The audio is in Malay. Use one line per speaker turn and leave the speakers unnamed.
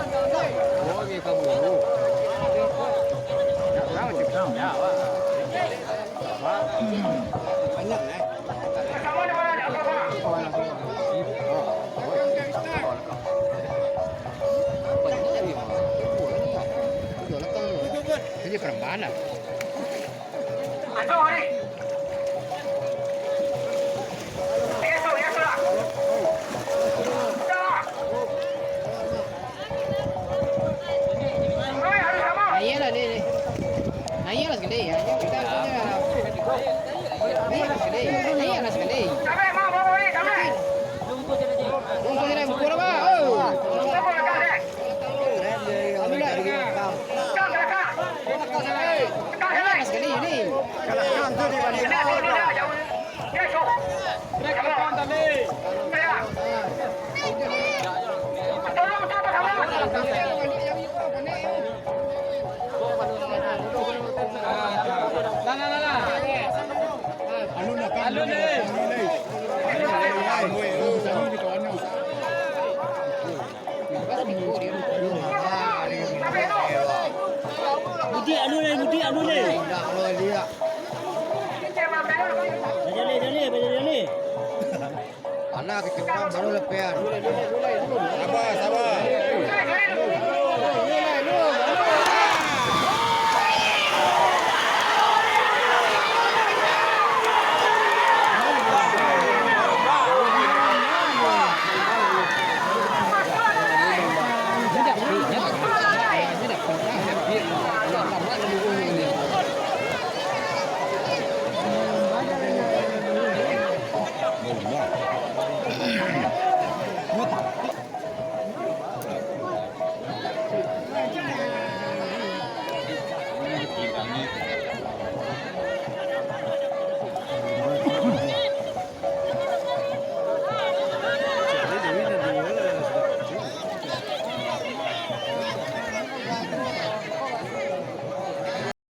Oh, dia kamu. Tahu cakap ya, wah. Banyak eh. Jadi perempuan lah. Iyalah ni. Iyalah sekali. Iyalah sekali. Iyalah sekali. Tunggu dia buku apa? Oh. Iyalah sekali ni. Kalah tu di mana? Alun ni.
Mudi alun ni. Jali.
Anak kecil baru lepas.